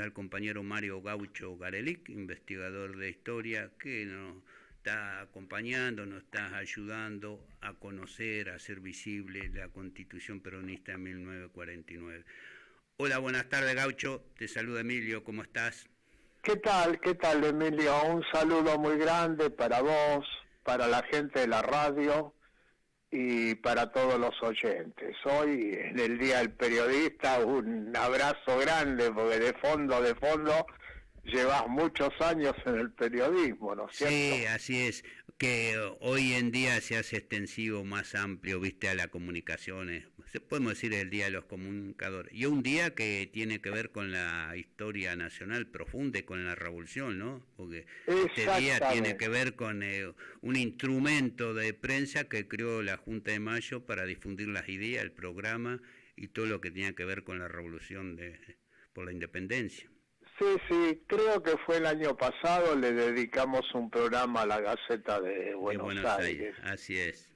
al compañero Mario Gaucho Garelic, investigador de historia, que nos está acompañando, nos está ayudando a conocer, a hacer visible la Constitución Peronista de 1949. Hola, buenas tardes, Gaucho. Te saluda Emilio, ¿cómo estás? ¿Qué tal, Emilio? Un saludo muy grande para vos, para la gente de la radio y para todos los oyentes. Hoy, en el Día del Periodista, un abrazo grande, porque de fondo, llevas muchos años en el periodismo, ¿no es cierto? Sí, así es, que hoy en día se hace extensivo, más amplio, viste, a las comunicaciones. Podemos decir el Día de los Comunicadores. Y un día que tiene que ver con la historia nacional profunda y con la revolución, ¿no? Porque este día tiene que ver con un instrumento de prensa que creó la Junta de Mayo para difundir las ideas, el programa y todo lo que tenía que ver con la revolución por la independencia. Sí, creo que fue el año pasado, le dedicamos un programa a la Gaceta de Buenos Aires. Así es.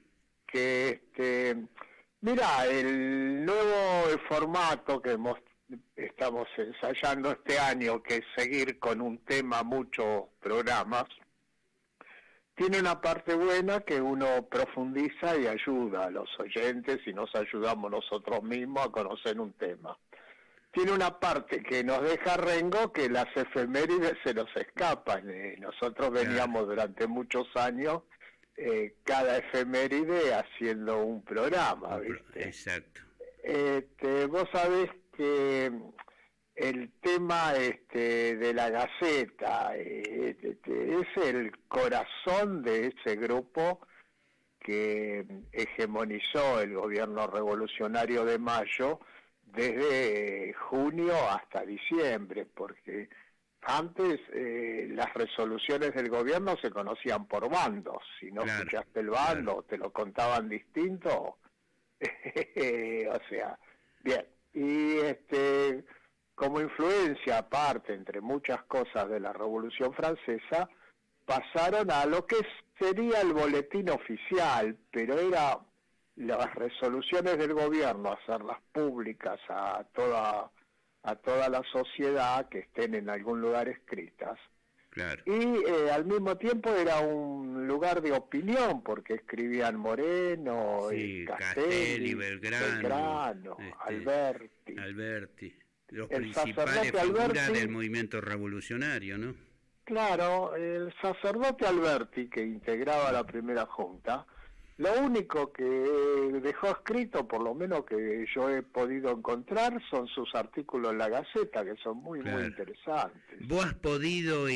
Mira, el nuevo formato que estamos ensayando este año, que es seguir con un tema muchos programas, tiene una parte buena que uno profundiza y ayuda a los oyentes y nos ayudamos nosotros mismos a conocer un tema. Tiene una parte que nos deja rengo, que las efemérides se nos escapan. Nosotros veníamos durante muchos años cada efeméride haciendo un programa, ¿viste? Exacto. Vos sabés que el tema de la Gaceta es el corazón de ese grupo que hegemonizó el gobierno revolucionario de Mayo desde junio hasta diciembre, porque antes las resoluciones del gobierno se conocían por bandos. Si no escuchaste el bando, te lo contaban distinto. O sea, bien. Y como influencia aparte, entre muchas cosas, de la Revolución Francesa, pasaron a lo que sería el boletín oficial, pero era las resoluciones del gobierno, hacerlas públicas a toda la sociedad, que estén en algún lugar escritas. Claro. Y al mismo tiempo era un lugar de opinión, porque escribían Moreno, Castelli, Belgrano, Alberti, los principales figuras del movimiento revolucionario, ¿no? Claro, el sacerdote Alberti, que integraba la primera junta, lo único que dejó escrito, por lo menos que yo he podido encontrar, son sus artículos en la Gaceta, que son muy interesantes. ¿Vos has podido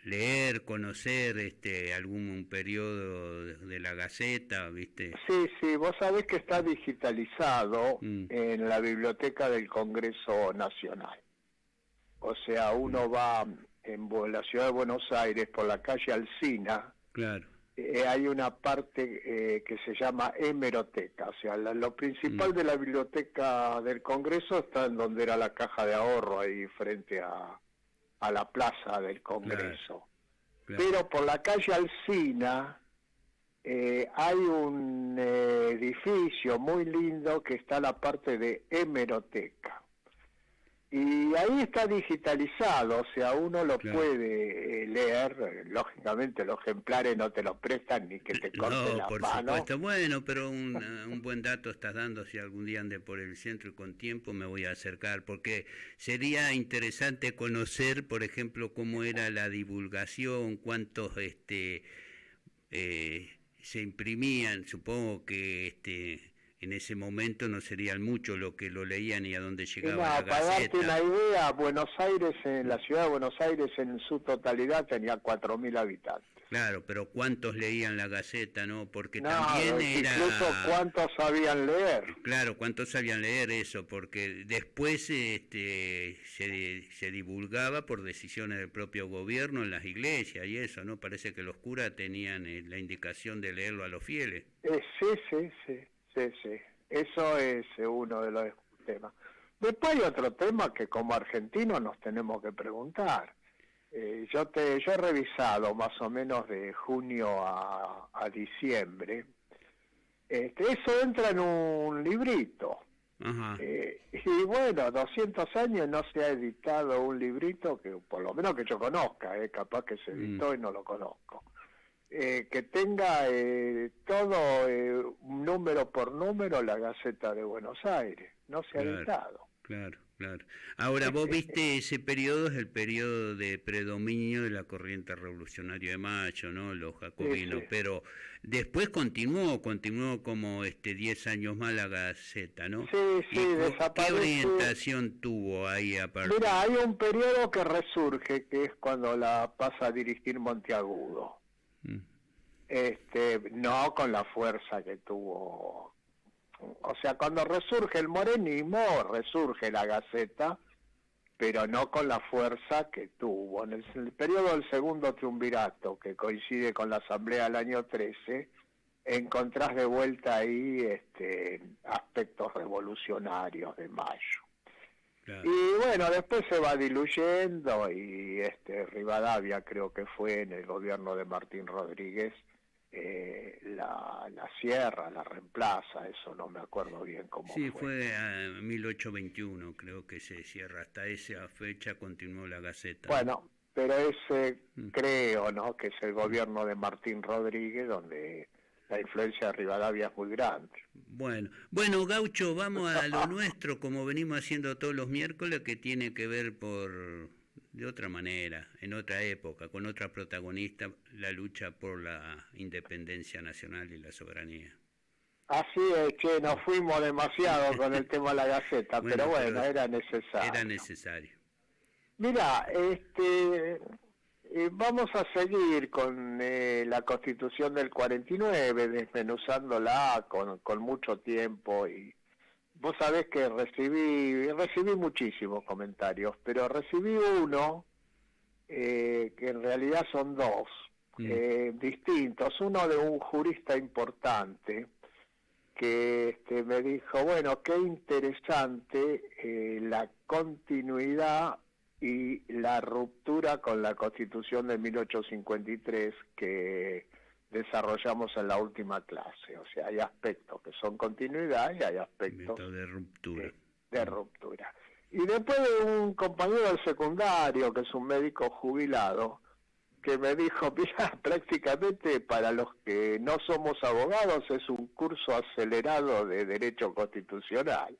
leer, conocer algún periodo de la Gaceta, viste? Sí, vos sabés que está digitalizado en la biblioteca del Congreso Nacional. O sea, uno va en la ciudad de Buenos Aires por la calle Alsina. Claro. Hay una parte que se llama hemeroteca, o sea, lo principal de la biblioteca del Congreso está en donde era la caja de ahorro, ahí frente a la plaza del Congreso. Claro. Pero por la calle Alsina hay un edificio muy lindo que está la parte de hemeroteca. Y ahí está digitalizado, o sea, uno lo puede leer. Lógicamente los ejemplares no te los prestan ni que te corten la mano. No, por supuesto. Bueno, pero un buen dato estás dando. Si algún día ande por el centro y con tiempo me voy a acercar, porque sería interesante conocer, por ejemplo, cómo era la divulgación, cuántos se imprimían. Supongo que en ese momento no serían mucho lo que lo leían y a dónde llegaba la Gaceta. Para darte una idea, Buenos Aires, la ciudad de Buenos Aires en su totalidad tenía 4.000 habitantes. Claro, pero ¿cuántos leían la Gaceta, no? Porque también era... Incluso ¿cuántos sabían leer? Claro, ¿cuántos sabían leer eso? Porque después se divulgaba por decisiones del propio gobierno en las iglesias y eso, ¿no? Parece que los curas tenían la indicación de leerlo a los fieles. Sí, eso es uno de los temas. Después hay otro tema que como argentinos nos tenemos que preguntar. Yo he revisado más o menos de junio a diciembre. Eso entra en un librito. Ajá. Y bueno, 200 años no se ha editado un librito que, por lo menos que yo conozca, capaz que se editó y no lo conozco, que tenga todo número por número la Gaceta de Buenos Aires. No se ha Claro, editado. claro, claro. Ahora, vos viste ese periodo, es el periodo de predominio de la corriente revolucionaria de Mayo, ¿no? Los Sí, jacobinos, sí. pero después continuó como 10 años más la Gaceta, ¿no? Sí, sí, ¿Y qué desaparece. orientación tuvo ahí Mira, aparte? hay un periodo que resurge, que es cuando la pasa a dirigir Monteagudo. Mm, No con la fuerza que tuvo. O sea, cuando resurge el morenismo, resurge la Gaceta, pero no con la fuerza que tuvo. En el periodo del segundo triunvirato, que coincide con la Asamblea del año 13, encontrás de vuelta ahí aspectos revolucionarios de Mayo. claro. Y bueno, después se va diluyendo y Rivadavia creo que fue en el gobierno de Martín Rodríguez, la cierra, la reemplaza, eso no me acuerdo bien cómo Sí, fue. fue a 1821, creo que se cierra. Hasta esa fecha continuó la Gaceta, ¿no? Bueno, pero ese Mm, creo, ¿no?, que es el mm. gobierno de Martín Rodríguez, donde la influencia de Rivadavia es muy grande. Bueno, Gaucho, vamos a lo nuestro, como venimos haciendo todos los miércoles, que tiene que ver de otra manera, en otra época, con otra protagonista, la lucha por la independencia nacional y la soberanía. Así es, che, nos fuimos demasiado con el tema de la Gaceta, pero Bueno, pero bueno, era era necesario. necesario. Mira, vamos a seguir con la Constitución del 49, desmenuzándola con mucho tiempo, y vos sabés que recibí muchísimos comentarios, pero recibí uno que en realidad son dos Mm, distintos. Uno de un jurista importante que me dijo, bueno, qué interesante la continuidad y la ruptura con la Constitución de 1853 que desarrollamos en la última clase. O sea, hay aspectos que son continuidad y hay aspectos método de ruptura. de ruptura. Y después de un compañero del secundario, que es un médico jubilado, que me dijo, mira, prácticamente para los que no somos abogados es un curso acelerado de Derecho Constitucional.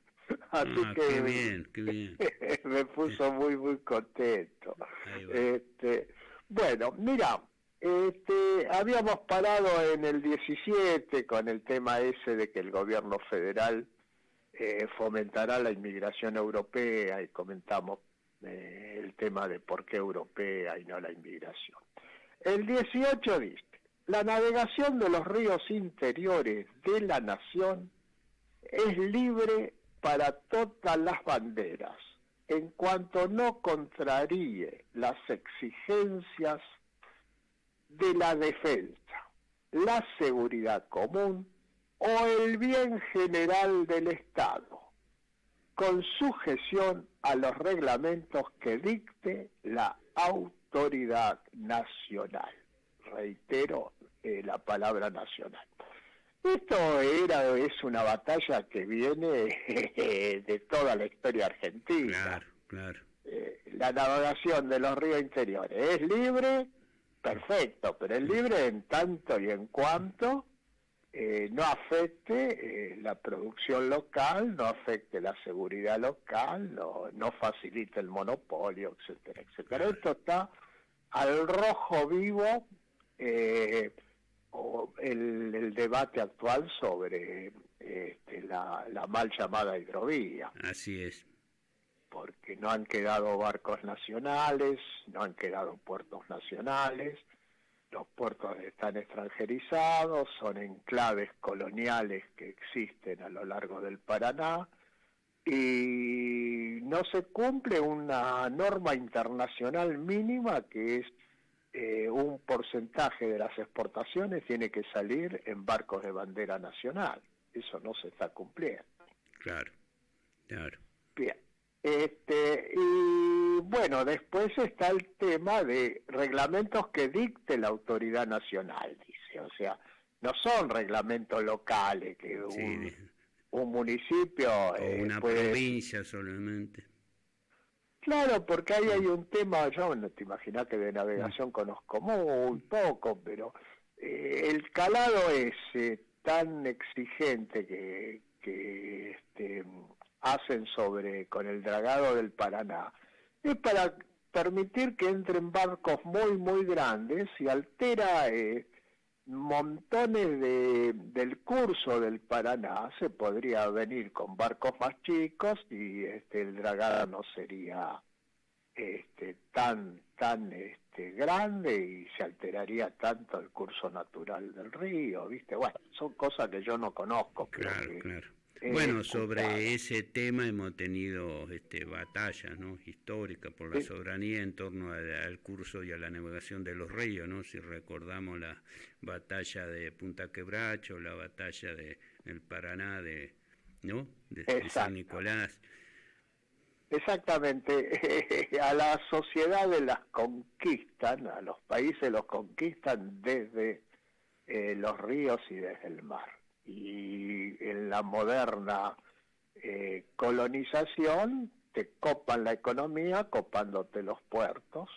Así Qué que bien, qué bien. me puso muy, muy contento. Ahí va. Este, bueno, mira, habíamos parado en el 17 con el tema ese de que el gobierno federal fomentará la inmigración europea y comentamos el tema de por qué europea y no la inmigración. El 18 dice, la navegación de los ríos interiores de la nación es libre para todas las banderas, en cuanto no contraríe las exigencias de la defensa, la seguridad común o el bien general del Estado, con sujeción a los reglamentos que dicte la autoridad nacional. Reitero la palabra nacional. Esto es una batalla que viene de toda la historia argentina. Claro, claro. La navegación de los ríos interiores es libre, perfecto, pero es libre en tanto y en cuanto no afecte la producción local, no afecte la seguridad local, no facilite el monopolio, etcétera, etcétera. Claro. Esto está al rojo vivo el debate actual sobre la mal llamada hidrovía, Así es. porque no han quedado barcos nacionales, no han quedado puertos nacionales, los puertos están extranjerizados, son enclaves coloniales que existen a lo largo del Paraná y no se cumple una norma internacional mínima que es un porcentaje de las exportaciones tiene que salir en barcos de bandera nacional. Eso no se está cumpliendo. Claro, claro. Bien. Y bueno, después está el tema de reglamentos que dicte la autoridad nacional, dice. O sea, no son reglamentos locales que Sí, un municipio o una provincia solamente. Claro, porque ahí hay un tema, yo no te imaginas que de navegación conozco muy poco, pero el calado es tan exigente que hacen con el dragado del Paraná, es para permitir que entren barcos muy grandes y altera montones del curso del Paraná. Se podría venir con barcos más chicos y el dragado no sería tan grande y se alteraría tanto el curso natural del río, ¿viste? Bueno, son cosas que yo no conozco. Claro. Bueno, sobre ese tema hemos tenido batallas, ¿no?, históricas por la soberanía en torno al curso y a la navegación de los ríos, ¿no? Si recordamos la batalla de Punta Quebracho, la batalla del Paraná, ¿no?, de San Nicolás. Exactamente, a la sociedad las conquistan, a los países los conquistan desde los ríos y desde el mar. Y en la moderna colonización te copan la economía, copándote los puertos,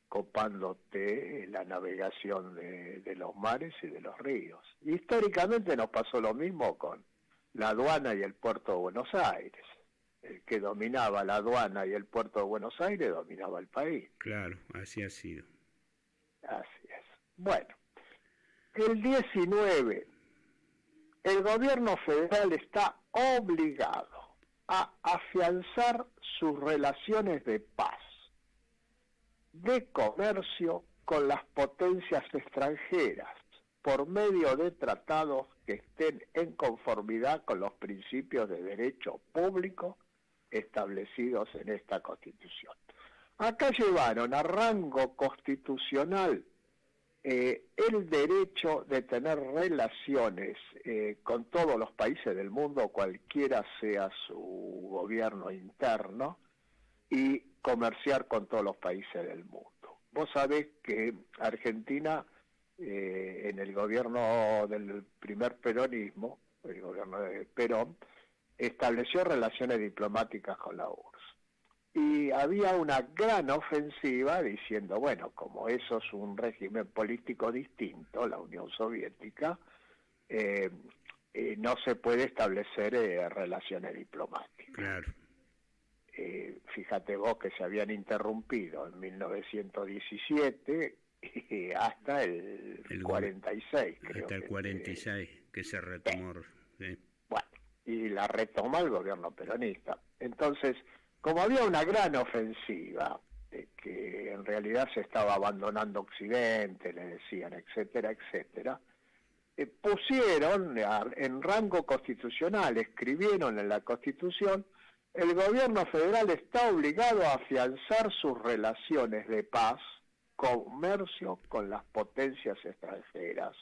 copándote la navegación de los mares y de los ríos. Históricamente nos pasó lo mismo con la aduana y el puerto de Buenos Aires. El que dominaba la aduana y el puerto de Buenos Aires dominaba el país. Claro, así ha sido. Así es. Bueno, el 19, el gobierno federal está obligado a afianzar sus relaciones de paz, de comercio con las potencias extranjeras, por medio de tratados que estén en conformidad con los principios de derecho público establecidos en esta Constitución. Acá llevaron a rango constitucional el derecho de tener relaciones con todos los países del mundo, cualquiera sea su gobierno interno, y comerciar con todos los países del mundo. Vos sabés que Argentina, en el gobierno del primer peronismo, el gobierno de Perón, estableció relaciones diplomáticas con la URSS. Y había una gran ofensiva diciendo, bueno, como eso es un régimen político distinto, la Unión Soviética, no se puede establecer relaciones diplomáticas. Claro. Fíjate vos que se habían interrumpido en 1917 hasta el 46, creo. Hasta el 46, que se retomó. Sí. Bueno, y la retoma el gobierno peronista. Entonces, como había una gran ofensiva, que en realidad se estaba abandonando Occidente, le decían, etcétera, etcétera, pusieron en rango constitucional, escribieron en la Constitución, el gobierno federal está obligado a afianzar sus relaciones de paz, comercio con las potencias extranjeras,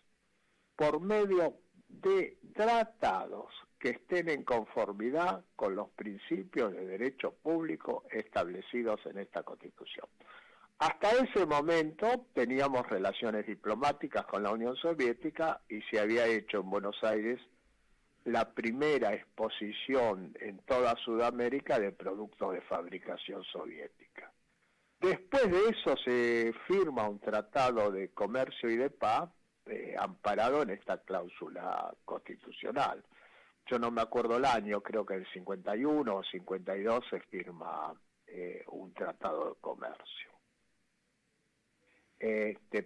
por medio de tratados que estén en conformidad con los principios de derecho público establecidos en esta Constitución. Hasta ese momento teníamos relaciones diplomáticas con la Unión Soviética y se había hecho en Buenos Aires la primera exposición en toda Sudamérica de productos de fabricación soviética. Después de eso se firma un tratado de comercio y de paz amparado en esta cláusula constitucional. Yo no me acuerdo el año, creo que en el 51 o 52 se firma un tratado de comercio.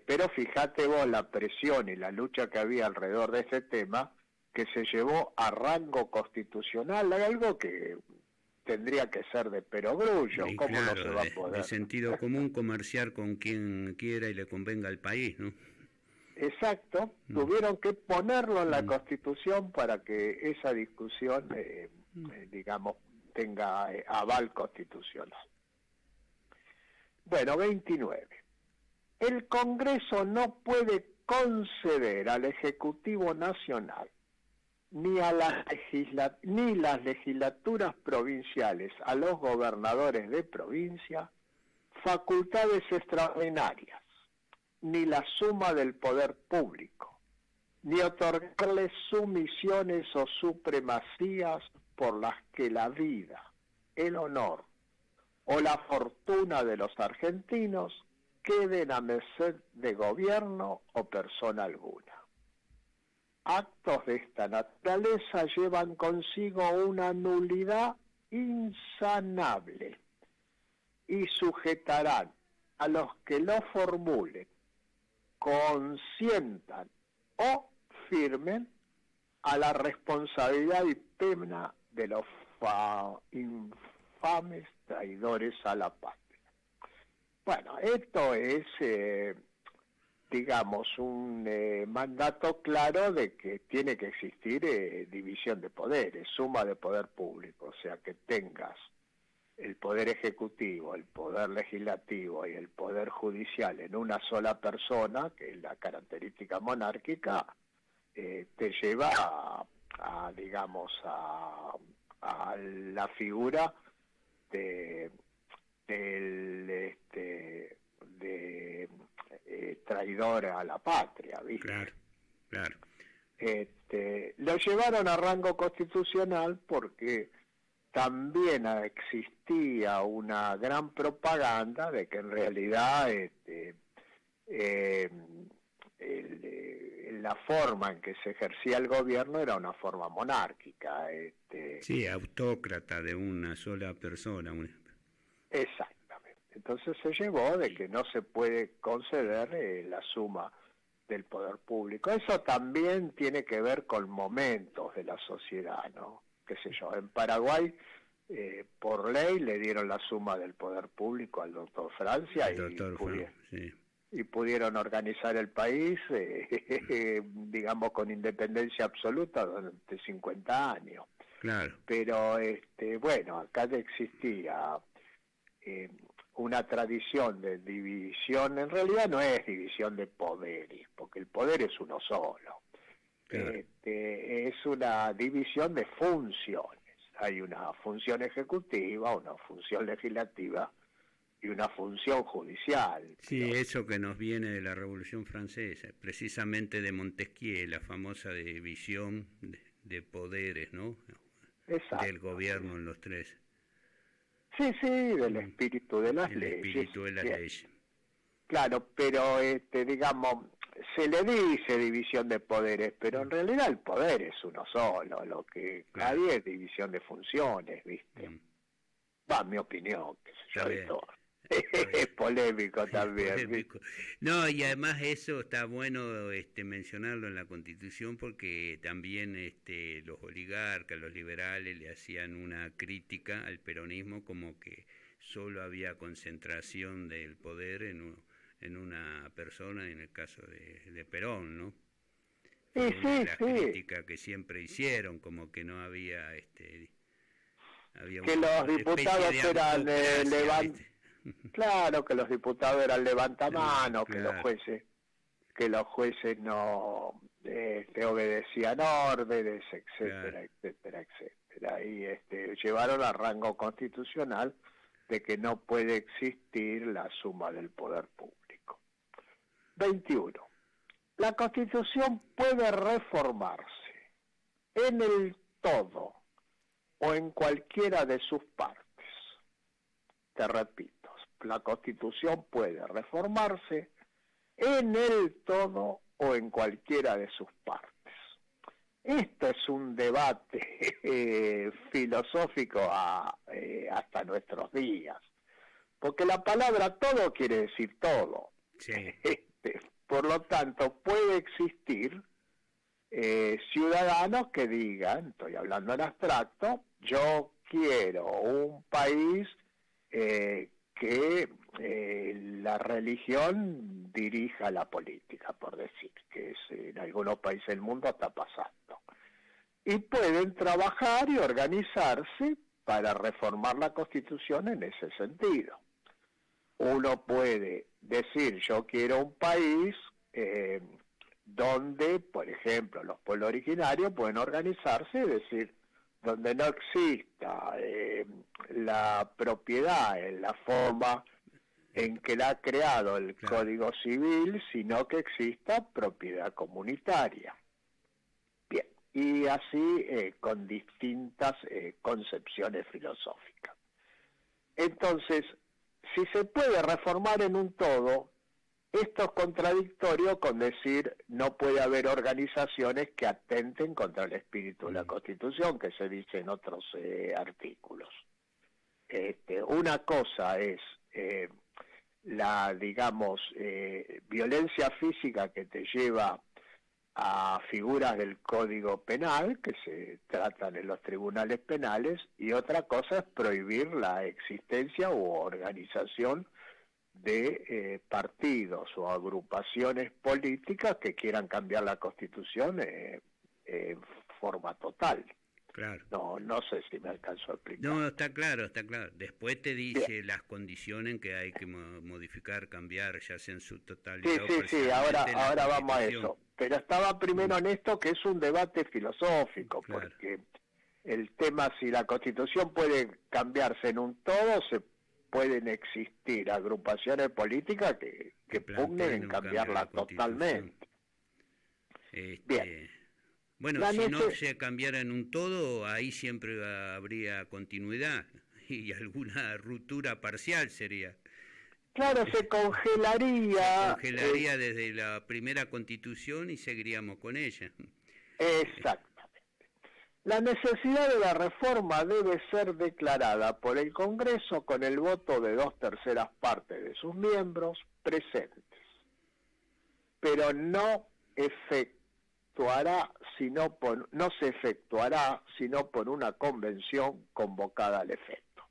Pero fíjate vos la presión y la lucha que había alrededor de ese tema, que se llevó a rango constitucional, algo que tendría que ser de perogrullo. Y ¿Cómo claro, no se va a poder? de sentido común, comerciar con quien quiera y le convenga al país, ¿no? Exacto, tuvieron que ponerlo en la Constitución para que esa discusión, digamos, tenga aval constitucional. Bueno, 29. El Congreso no puede conceder al Ejecutivo Nacional ni las legislaturas provinciales a los gobernadores de provincia facultades extraordinarias, ni la suma del poder público, ni otorgarles sumisiones o supremacías por las que la vida, el honor o la fortuna de los argentinos queden a merced de gobierno o persona alguna. Actos de esta naturaleza llevan consigo una nulidad insanable y sujetarán a los que lo formulen, consientan o firmen a la responsabilidad y pena de los infames traidores a la patria. Bueno, esto es, digamos, un mandato claro de que tiene que existir división de poderes, suma de poder público, o sea, que tengas el poder ejecutivo, el poder legislativo y el poder judicial en una sola persona, que es la característica monárquica, te lleva digamos, a la figura de traidor a la patria, ¿viste? Claro, claro. Lo llevaron a rango constitucional porque también existía una gran propaganda de que en realidad la forma en que se ejercía el gobierno era una forma monárquica. Sí, autócrata de una sola persona. Exactamente. Entonces se llevó de que no se puede conceder la suma del poder público. Eso también tiene que ver con momentos de la sociedad, ¿no? Qué sé yo, en Paraguay por ley le dieron la suma del poder público al doctor Francia y pudieron organizar el país, digamos, con independencia absoluta durante 50 años. Claro. Pero, bueno, acá existía una tradición de división, en realidad no es división de poderes, porque el poder es uno solo. Claro. Es una división de funciones. Hay una función ejecutiva, una función legislativa y una función judicial. Sí, eso que nos viene de la Revolución Francesa, precisamente de Montesquieu, la famosa división de poderes, ¿no? Exacto. Del gobierno en los tres. Sí, del espíritu de las leyes. El espíritu de las leyes. Claro, pero digamos, se le dice división de poderes, pero en realidad el poder es uno solo, lo que hay es división de funciones, ¿viste? Va, mi opinión, qué sé yo, de todo. Es polémico también. Polémico. No, y además eso está bueno mencionarlo en la Constitución porque también los oligarcas, los liberales le hacían una crítica al peronismo como que solo había concentración del poder en una persona, en el caso de Perón, ¿no? La crítica que siempre hicieron, como que no había había que los diputados eran claro, que los diputados eran levantamanos, claro. que los jueces no obedecían órdenes, etcétera, claro. etcétera. Y llevaron a rango constitucional de que no puede existir la suma del poder público. 21. La Constitución puede reformarse en el todo o en cualquiera de sus partes. Te repito, la Constitución puede reformarse en el todo o en cualquiera de sus partes. Esto es un debate filosófico hasta nuestros días, porque la palabra todo quiere decir todo. Sí. Por lo tanto, puede existir ciudadanos que digan, estoy hablando en abstracto, yo quiero un país que la religión dirija la política, por decir, que en algunos países del mundo está pasando. Y pueden trabajar y organizarse para reformar la Constitución en ese sentido. Uno puede decir, yo quiero un país donde, por ejemplo, los pueblos originarios pueden organizarse, es decir, donde no exista la propiedad en la forma en que la ha creado el Código Civil, sino que exista propiedad comunitaria. y así con distintas concepciones filosóficas. Entonces, si se puede reformar en un todo, esto es contradictorio con decir no puede haber organizaciones que atenten contra el espíritu de la Constitución, que se dice en otros artículos. Una cosa es la, digamos, violencia física que te lleva a figuras del Código Penal que se tratan en los tribunales penales, y otra cosa es prohibir la existencia u organización de partidos o agrupaciones políticas que quieran cambiar la Constitución en forma total. Claro. No sé si me alcanzo a explicar. No, está claro, está claro. Después te dice Bien. las condiciones en que hay que modificar, cambiar, ya sea en su totalidad Sí, o sí, sí, parcialmente ahora vamos a eso. Pero estaba primero en esto, que es un debate filosófico, Claro. porque el tema, si la Constitución puede cambiarse en un todo, se pueden existir agrupaciones políticas que pugnen en cambiarla totalmente. Bien. Bueno, si no se cambiara en un todo, ahí siempre habría continuidad y alguna ruptura parcial sería. Claro, se congelaría. Se congelaría desde la primera Constitución y seguiríamos con ella. Exactamente. La necesidad de la reforma debe ser declarada por el Congreso con el voto de 2/3 partes de sus miembros presentes, pero no se efectuará sino por una convención convocada al efecto.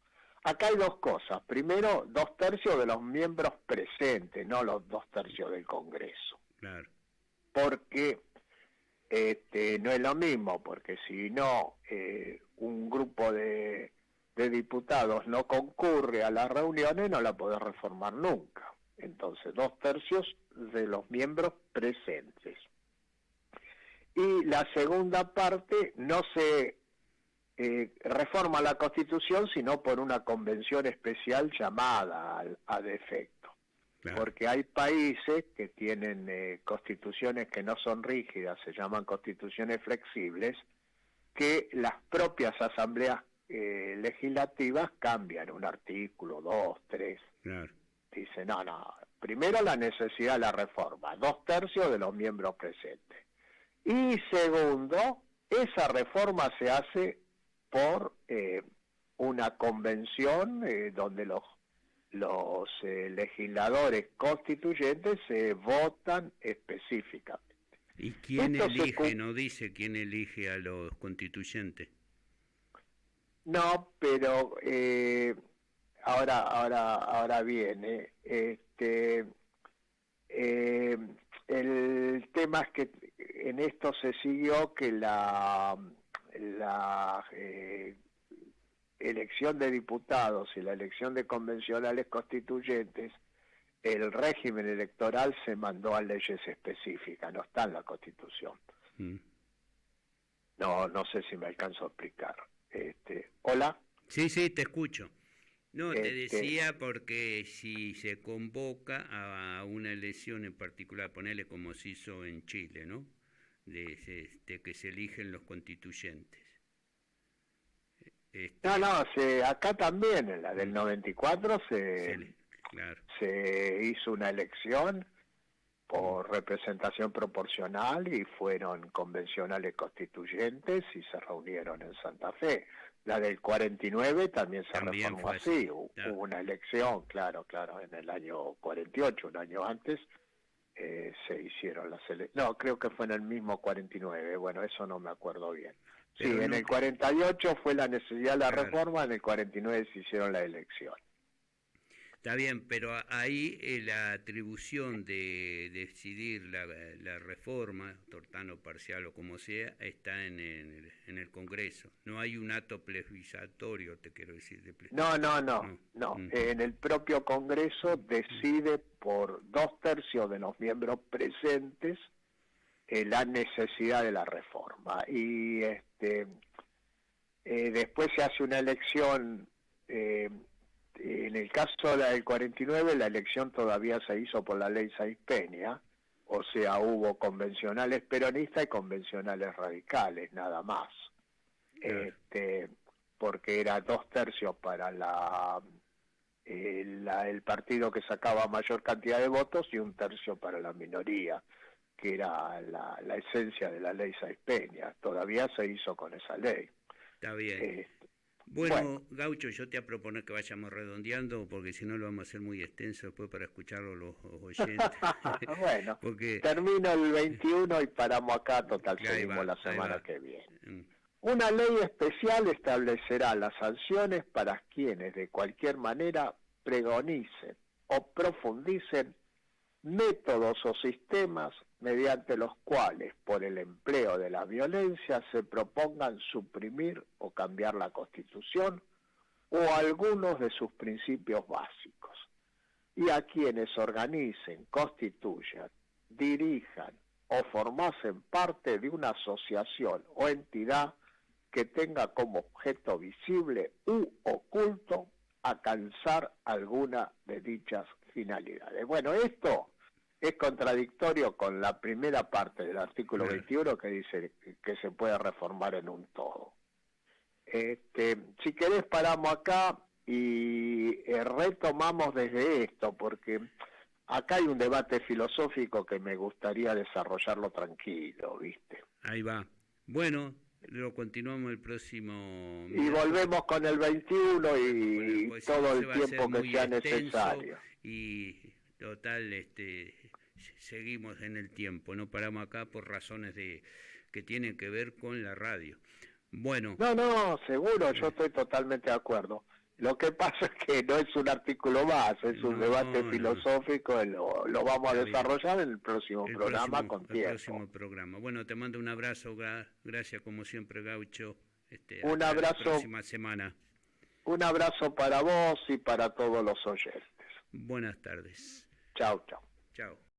Acá hay dos cosas. Primero, 2/3 de los miembros presentes, no los 2/3 del Congreso. Claro. Porque no es lo mismo, porque si no, un grupo de diputados no concurre a las reuniones, no la podés reformar nunca. Entonces, 2/3 de los miembros presentes. Y la segunda parte, no se reforma la Constitución, sino por una convención especial llamada ad efecto. Claro. Porque hay países que tienen constituciones que no son rígidas, se llaman constituciones flexibles, que las propias asambleas legislativas cambian un artículo, 2, 3. Claro. Dicen, no, primero la necesidad de la reforma, 2/3 de los miembros presentes. Y segundo, esa reforma se hace por una convención donde los legisladores constituyentes se votan específicamente. ¿Y quién elige? No dice quién elige a los constituyentes. No, pero ahora viene. El tema es que en esto se siguió que la elección de diputados y la elección de convencionales constituyentes, el régimen electoral se mandó a leyes específicas, no está en la Constitución. No sé si me alcanzo a explicar. ¿Hola? Sí, te escucho. No, te decía porque si se convoca a una elección en particular, ponele como se hizo en Chile, ¿no? De que se eligen los constituyentes. Acá también, en la del 94, claro. se hizo una elección por representación proporcional y fueron convencionales constituyentes y se reunieron en Santa Fe. La del 49 también se reformó así. Hubo una elección, claro, en el año 48, un año antes, se hicieron las elecciones. No, creo que fue en el mismo 49, bueno, eso no me acuerdo bien. Sí, en el 48 fue la necesidad de la reforma, en el 49 se hicieron la elección. Está bien, pero ahí la atribución de decidir la reforma, total o parcial o como sea, está en el Congreso. No hay un acto plebiscitorio, te quiero decir. No. En el propio Congreso decide por 2/3 de los miembros presentes la necesidad de la reforma. Y después se hace una elección. En el caso del 49, la elección todavía se hizo por la ley Sáenz Peña, O sea, hubo convencionales peronistas y convencionales radicales, nada más. Claro. Porque era 2/3 para el partido que sacaba mayor cantidad de votos y 1/3 para la minoría, que era la esencia de la ley Sáenz Peña. Todavía se hizo con esa ley. Está bien. Eh, bueno, Bueno, Gaucho, yo te voy a proponer que vayamos redondeando, porque si no lo vamos a hacer muy extenso después para escucharlo los oyentes. bueno, Porque termino el 21 y paramos acá, total, ahí seguimos va, la ahí semana va. que viene. Mm, Una ley especial establecerá las sanciones para quienes de cualquier manera pregonicen o profundicen métodos o sistemas mediante los cuales, por el empleo de la violencia, se propongan suprimir o cambiar la Constitución o algunos de sus principios básicos, y a quienes organicen, constituyan, dirijan o formasen parte de una asociación o entidad que tenga como objeto visible u oculto alcanzar alguna de dichas finalidades. Bueno, esto es contradictorio con la primera parte del artículo claro. 21 que dice que se puede reformar en un todo. Si querés paramos acá y retomamos desde esto, porque acá hay un debate filosófico que me gustaría desarrollarlo tranquilo, ¿viste? Ahí va. Bueno, lo continuamos el próximo Y miércoles. volvemos con el 21 Bueno, y pues si no todo se el va a hacer tiempo que muy sea extenso necesario. y total, seguimos en el tiempo, no paramos acá por razones que tienen que ver con la radio. Bueno, No, seguro, yo estoy totalmente de acuerdo. Lo que pasa es que no es un artículo más, es un debate no, filosófico, lo vamos a está bien. desarrollar en el próximo programa con El tiempo. próximo programa. Bueno, te mando un abrazo, gracias como siempre, Gaucho. Un Hasta la abrazo, próxima semana. un abrazo para vos y para todos los oyentes. Buenas tardes. Chau, chau. Chao.